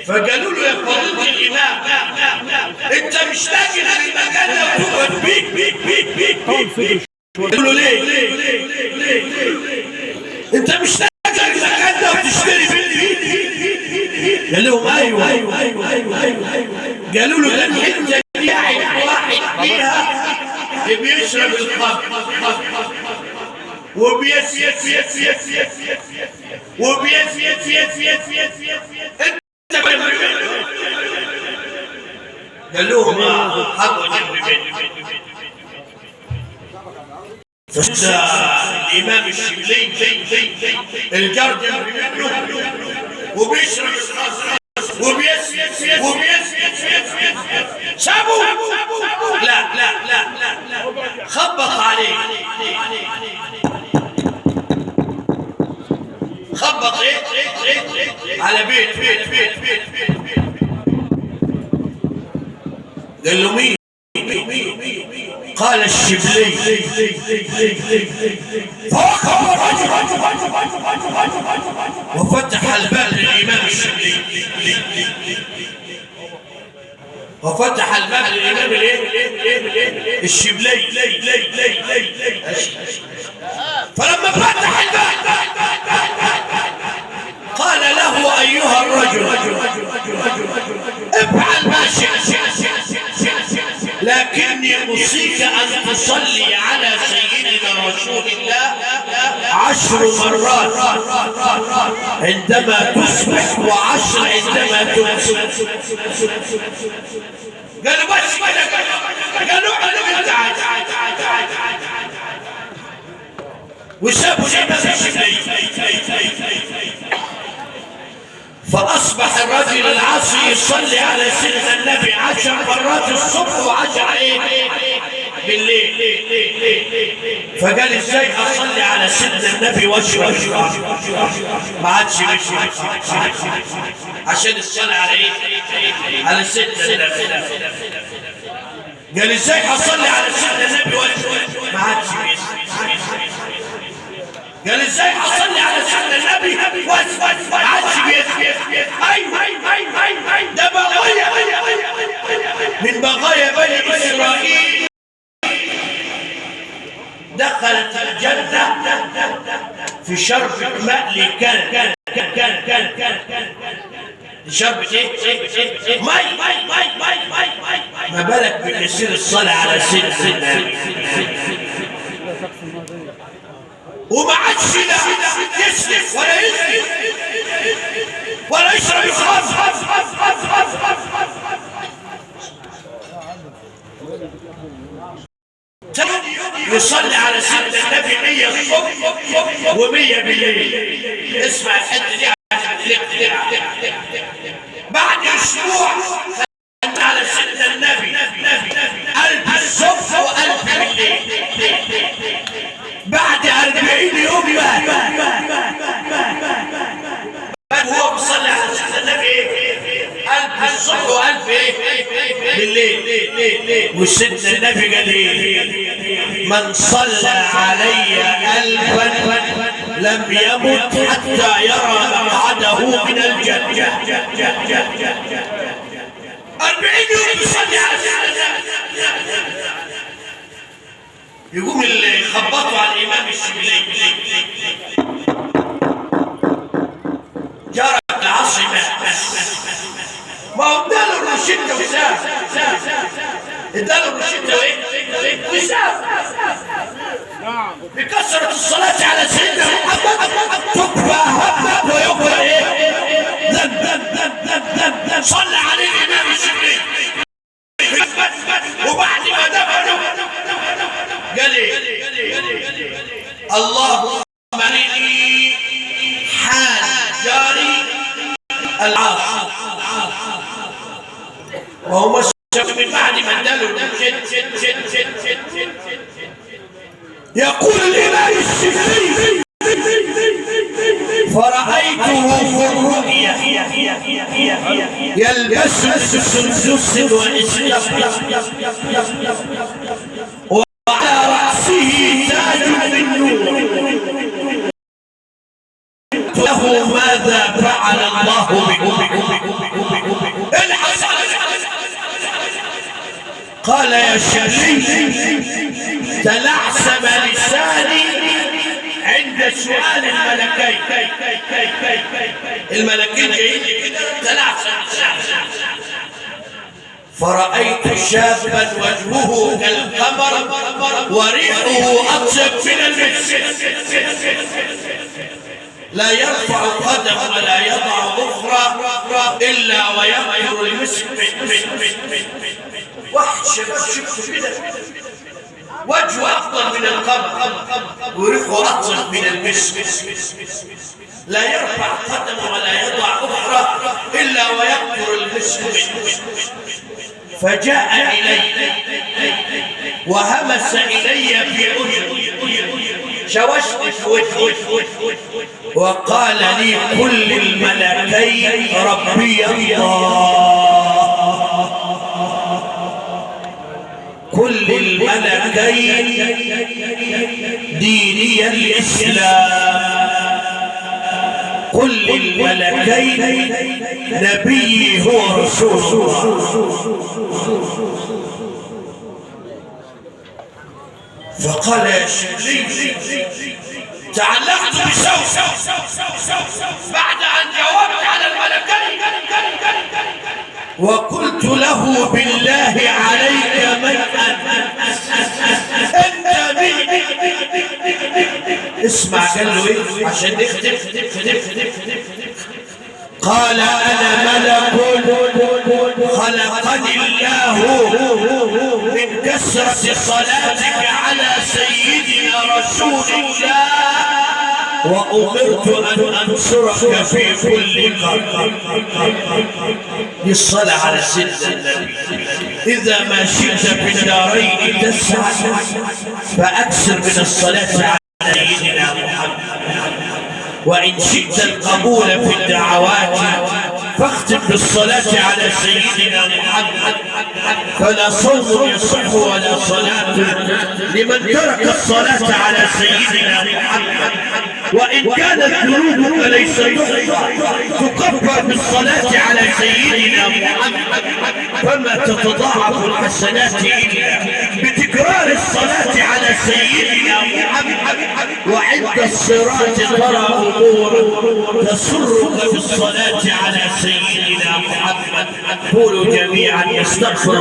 فقالوا له يا فضيلة الإمام أنت مش لاقي المكان ده وتقعد بيك. قالوا له ليه؟ أنت مش لاقي المكان ده وتشتري بيك؟ قال لهم أيوه. قالوا له ده الحتة دي قاعد واحد فيها بيشرب الخمر قال لهم حطوا جنب بيت. فشد الإمام الشبلي الجرد جنب منه وبيشرب الخمر سابوا. لا خبط عليه. خبط على بيت. قال له مين؟ قال الشبلي. وفتح الباب للإمام الشبلي. وفتح الباب للإمام الشبلي. فلما فتح الباب قال له أيها الرجل افعل ما شئت لكني أوصيك أن تصلي على سيدنا رسول الله 10 مرات عندما تصبح و10 عندما تمسي. قالوا بس كده. قالوا احنا تعال وسابوا الإمام الشبلي. فأصبح الرجل العاصي يصلي على سيدنا النبي 10 مرات الصبح و10 بالليل. فقال ازاي اصلي على سيدنا النبي واشرب ما عادش عشان الصلاة على على سيدنا النبي. قال ازاي اصلي على سيدنا النبي واشرب ما عادش قال ازاي اصلي على سيدنا النبي ما عادش ده بغايا من بغايا بني اسرائيل دخلت الجنة في شربة ماء كان شربة ايه؟ ماء. ما بالك بكثير الصلاة على سيدنا النبي وما عادش لا يسلف ولا يسلف ولا يشرب الخمر. يصلي على سيدنا النبي 100 الصبح و100 بالليل. اسمع الحته دي بعد اسبوع على سيدنا النبي 1000 الصبح و1000 بالليل. بعد 40 يوم هو بيصلي على سيدنا النبي 1000 الصبح و1000 بالليل. وسيدنا النبي قال ايه؟ من صلى علي 1000 لم يمت حتى يرى مقعده من الجنة. 40 يوم بيصلي على سيدنا النبي. يقوم اللي يخبطوا على الإمام الشبلي جارك العصر ما هو اداله الروشته وساب. اداله الروشته وايه؟ وساب. بكثرة الصلاة على سيدنا محمد تكفى همك ويكفى ايه؟ ذنب. صلى عليه الإمام الشبلي وبعد ما دفنه قال ايه؟ اللهم اني حال جاري العاصي وهو مشى من بعد ما اداله يقول الإمام الشبلي فرأيته في الرؤيا يلبس السندس والاستبرق وعلى رأسه تاج من نور له ماذا فعل الله الحصل. قال يا شريك تلعثم لساني عند سؤال الملكين. الملكين جايين كده تلعثم. فرأيت شابا وجهه كالقمر وريحه أطيب من المسك، لا يرفع قدم ولا يضع أخرى إلا ويغير المسك. واحد شباب شفته كده وجهه أفضل من القمر وريحه أطيب من المسك، لا يرفع قدم ولا يضع أخرى إلا ويغير المسك. فجاء إلي وهمس إلي في أذني شوشت وقال لي كل الملكين ربي الله، كل الملكين ديني الإسلام، كل الملكين نبي هو رسول الله. فقال يا شريك تعلقت بصوت بعد أن جاوبت على الملكين وقلت له بالله عليك من أنت مين؟ اسمع قال له ايه عشان نختم. قال أنا ملك خلقني الله من كثرة صلاتك على سيدنا رسول الله وأمرت أن أنصرك في كل قلب. بالصلاة على سيدنا النبي. إذا ما شئت بالدارين تسعد فأكثر من الصلاة على سيدنا محمد، وإن شئت القبول في الدعوات فاختم بالصلاة على سيدنا محمد، فلا صوم يصح ولا صلاة لمن ترك الصلاة على سيدنا محمد. وإن كانت ذنوبك ليست تكفر بالصلاة على سيدنا محمد، فما تتضاعف الحسنات إلا بتكرار الصلاة على سيدنا محمد. وعند الصراط ترى أمور تسرك بالصلاة على سيدنا محمد. قولوا جميعا يستغفر